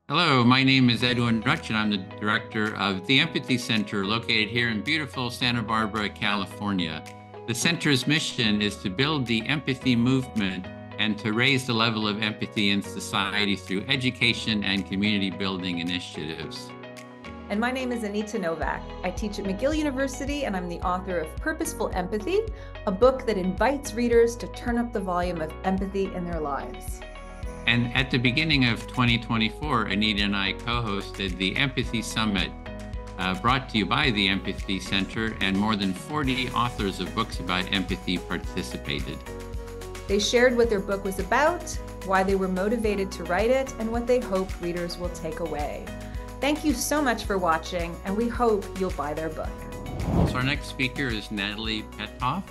Hello, my name is Edwin Rutsch, and I'm the director of the Empathy Center located here in beautiful Santa Barbara, California. The center's mission is to build the empathy movement and to raise the level of empathy in society through education and community building initiatives. And my name is Anita Nowak. I teach at McGill University, and I'm the author of Purposeful Empathy, a book that invites readers to turn up the volume of empathy in their lives. And at the beginning of 2024, Anita and I co-hosted the Empathy Summit, brought to you by the Empathy Center, and more than 40 authors of books about empathy participated. They shared what their book was about, why they were motivated to write it, and what they hope readers will take away. Thank you so much for watching, and we hope you'll buy their book. So our next speaker is Natalie Petouhoff.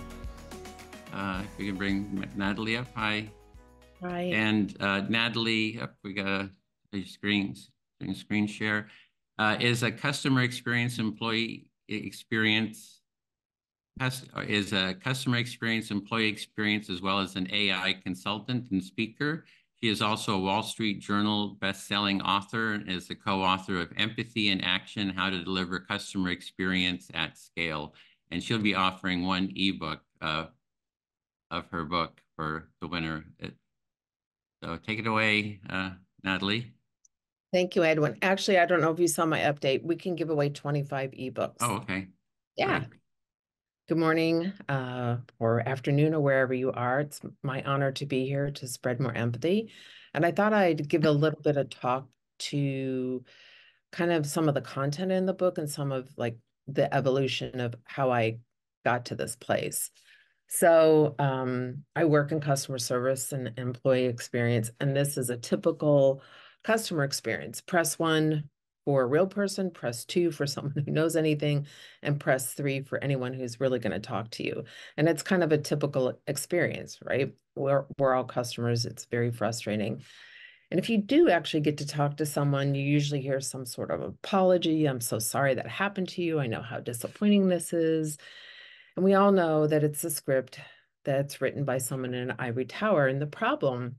If we can bring Natalie up. Hi. Hi. And Natalie, we got a screen share, is a customer experience employee experience, is a customer experience, employee experience, as well as an AI consultant and speaker. She is also a Wall Street Journal best-selling author and is the co-author of Empathy in Action, How to Deliver Customer Experience at Scale. And she'll be offering one ebook of her book for the winner. So take it away, Natalie. Thank you, Edwin. Actually, I don't know if you saw my update. We can give away 25 ebooks. Oh, okay. Yeah. Great. Good morning or afternoon or wherever you are. It's my honor to be here to spread more empathy. And I thought I'd give a little bit of talk to kind of some of the content in the book and some of like the evolution of how I got to this place. So I work in customer service and employee experience, and this is a typical customer experience. Press 1 for a real person, press 2 for someone who knows anything, and press 3 for anyone who's really going to talk to you. And it's kind of a typical experience, right? We're all customers. It's very frustrating. And if you do actually get to talk to someone, you usually hear some sort of apology. I'm so sorry that happened to you. I know how disappointing this is. And we all know that it's a script that's written by someone in an ivory tower. And the problem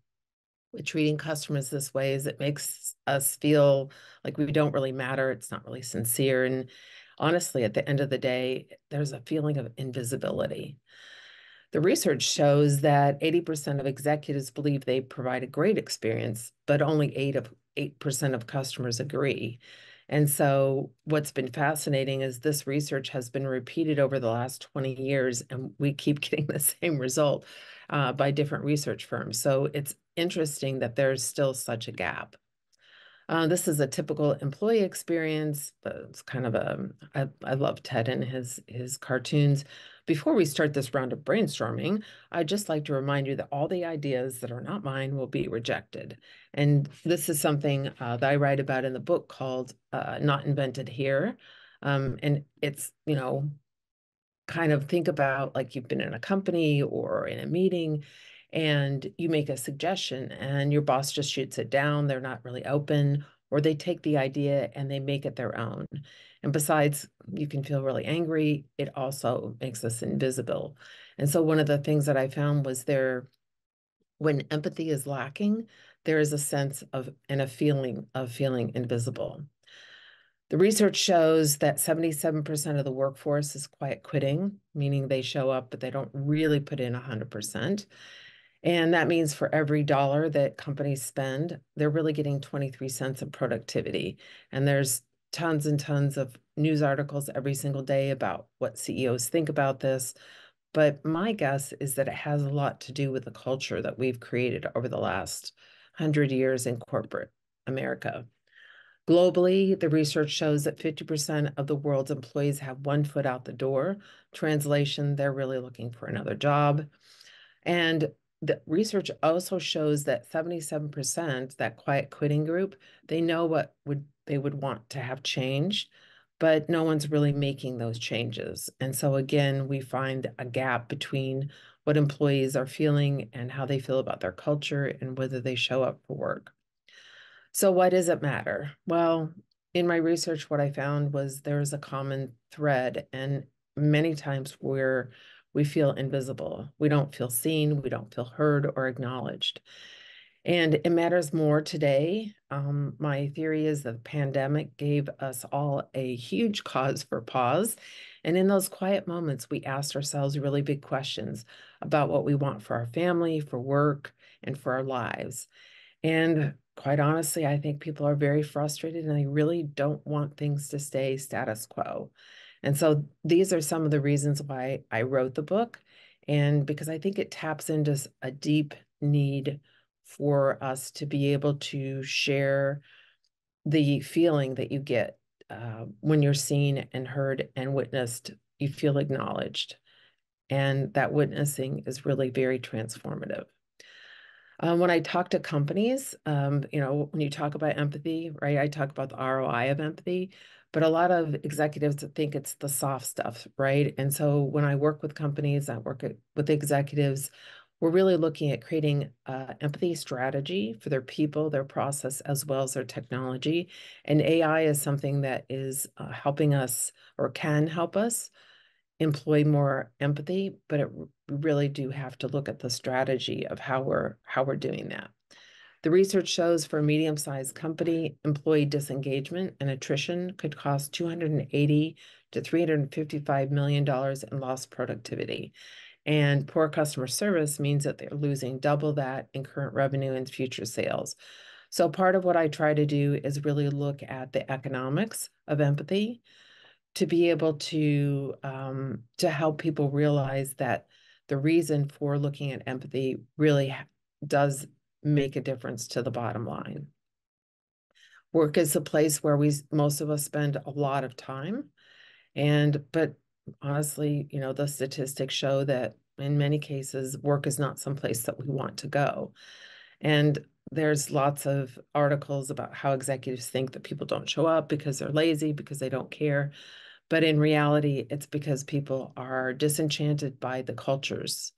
with treating customers this way is it makes us feel like we don't really matter. It's not really sincere. And honestly, at the end of the day, there's a feeling of invisibility. The research shows that 80% of executives believe they provide a great experience, but only 8% of customers agree. And so what's been fascinating is this research has been repeated over the last 20 years, and we keep getting the same result by different research firms. So it's interesting that there's still such a gap. This is a typical employee experience, but it's kind of I love Ted and his cartoons. Before we start this round of brainstorming, I'd just like to remind you that all the ideas that are not mine will be rejected. And this is something that I write about in the book called Not Invented Here. And it's, kind of think about like you've been in a company or in a meeting and you make a suggestion and your boss just shoots it down. They're not really open, or they take the idea and they make it their own. And besides, you can feel really angry. It also makes us invisible. And so one of the things that I found was when empathy is lacking, there is a sense of and a feeling of feeling invisible. The research shows that 77% of the workforce is quiet quitting, meaning they show up, but they don't really put in 100%. And that means for every dollar that companies spend, they're really getting 23 cents of productivity. And there's tons and tons of news articles every single day about what CEOs think about this. But my guess is that it has a lot to do with the culture that we've created over the last 100 years in corporate America. Globally, the research shows that 50% of the world's employees have one foot out the door. Translation, they're really looking for another job. And the research also shows that 77%, that quiet quitting group, they know what they would want to have changed, but no one's really making those changes. And so again, we find a gap between what employees are feeling and how they feel about their culture and whether they show up for work. So why does it matter? Well, in my research, what I found was there's a common thread, and many times where we feel invisible. We don't feel seen, we don't feel heard or acknowledged. And it matters more today. My theory is that the pandemic gave us all a huge cause for pause. And in those quiet moments, we asked ourselves really big questions about what we want for our family, for work, and for our lives. And quite honestly, I think people are very frustrated and they really don't want things to stay status quo. And so these are some of the reasons why I wrote the book. And because I think it taps into a deep need for us to be able to share the feeling that you get when you're seen and heard and witnessed. You feel acknowledged. And that witnessing is really very transformative. When I talk to companies, when you talk about empathy, right, I talk about the ROI of empathy, but a lot of executives think it's the soft stuff, right? And so when I work with companies, with executives, we're really looking at creating empathy strategy for their people, their process, as well as their technology. And AI is something that is helping us or can help us employ more empathy, but we really do have to look at the strategy of how we're doing that. The research shows for a medium-sized company, employee disengagement and attrition could cost $280 to $355 million in lost productivity. And poor customer service means that they're losing double that in current revenue and future sales. So part of what I try to do is really look at the economics of empathy to be able to help people realize that the reason for looking at empathy really does make a difference to the bottom line. Work is a place where most of us spend a lot of time, but honestly, the statistics show that in many cases, work is not someplace that we want to go. And there's lots of articles about how executives think that people don't show up because they're lazy, because they don't care. But in reality, it's because people are disenchanted by the cultures.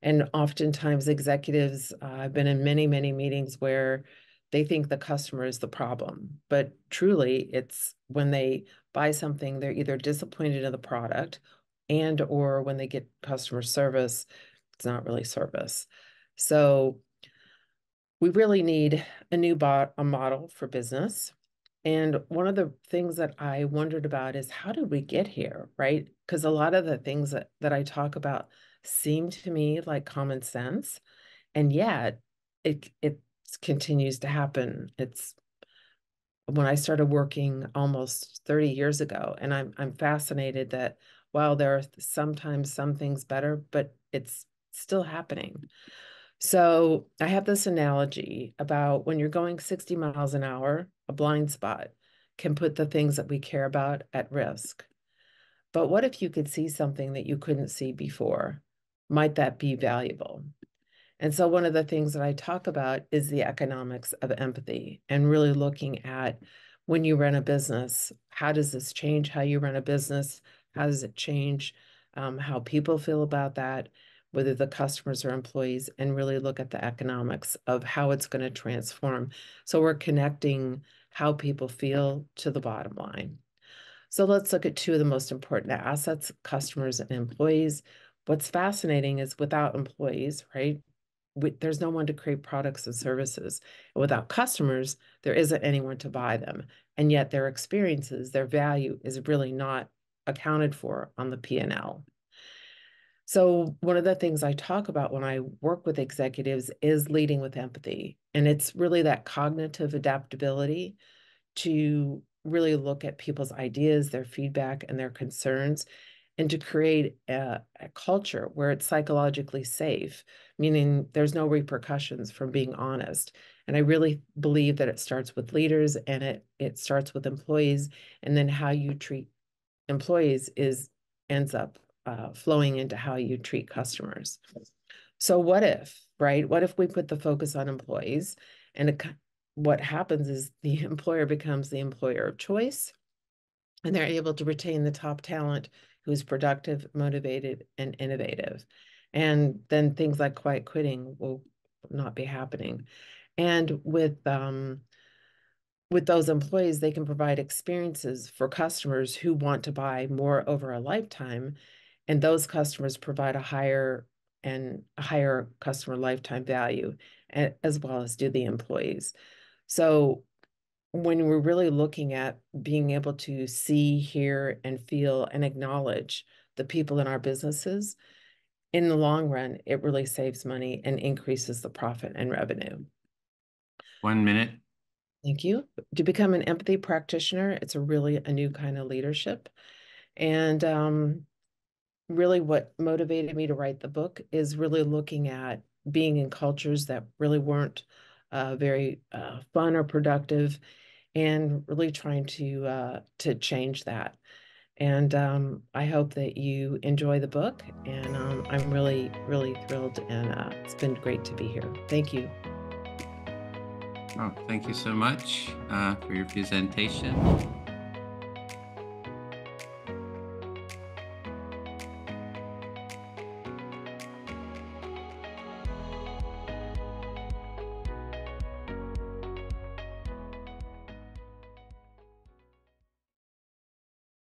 And oftentimes executives, I've been in many, many meetings where they think the customer is the problem. But truly, it's when they buy something, they're either disappointed in the product or when they get customer service, it's not really service. So we really need a new model for business. And one of the things that I wondered about is how did we get here, right? Because a lot of the things that I talk about seem to me like common sense, and yet it continues to happen. It's when I started working almost 30 years ago, and I'm fascinated that while there are sometimes some things better, but it's still happening. So I have this analogy about when you're going 60 miles an hour, a blind spot can put the things that we care about at risk. But what if you could see something that you couldn't see before? Might that be valuable? And so one of the things that I talk about is the economics of empathy and really looking at when you run a business, how does this change how you run a business? How does it change how people feel about that, whether the customers or employees, and really look at the economics of how it's going to transform. So we're connecting how people feel to the bottom line. So let's look at two of the most important assets, customers and employees. What's fascinating is without employees, right? There's no one to create products and services. And without customers, there isn't anyone to buy them. And yet their experiences, their value is really not accounted for on the P&L. So one of the things I talk about when I work with executives is leading with empathy. And it's really that cognitive adaptability to really look at people's ideas, their feedback, and their concerns, and to create a culture where it's psychologically safe, meaning there's no repercussions from being honest. And I really believe that it starts with leaders and it starts with employees, and then how you treat employees ends up flowing into how you treat customers. So what if, right? What if we put the focus on employees, and what happens is the employer becomes the employer of choice, and they're able to retain the top talent who's productive, motivated, and innovative. And then things like quiet quitting will not be happening. And with those employees, they can provide experiences for customers who want to buy more over a lifetime. And those customers provide a higher customer lifetime value. as well as do the employees. So when we're really looking at being able to see, hear, and feel and acknowledge the people in our businesses, in the long run, it really saves money and increases the profit and revenue. 1 minute. Thank you. To become an empathy practitioner, it's really a new kind of leadership. And really what motivated me to write the book is really looking at being in cultures that really weren't very fun or productive, and really trying to change that. And I hope that you enjoy the book, and I'm really, really thrilled, and it's been great to be here. Thank you. Oh, thank you so much for your presentation.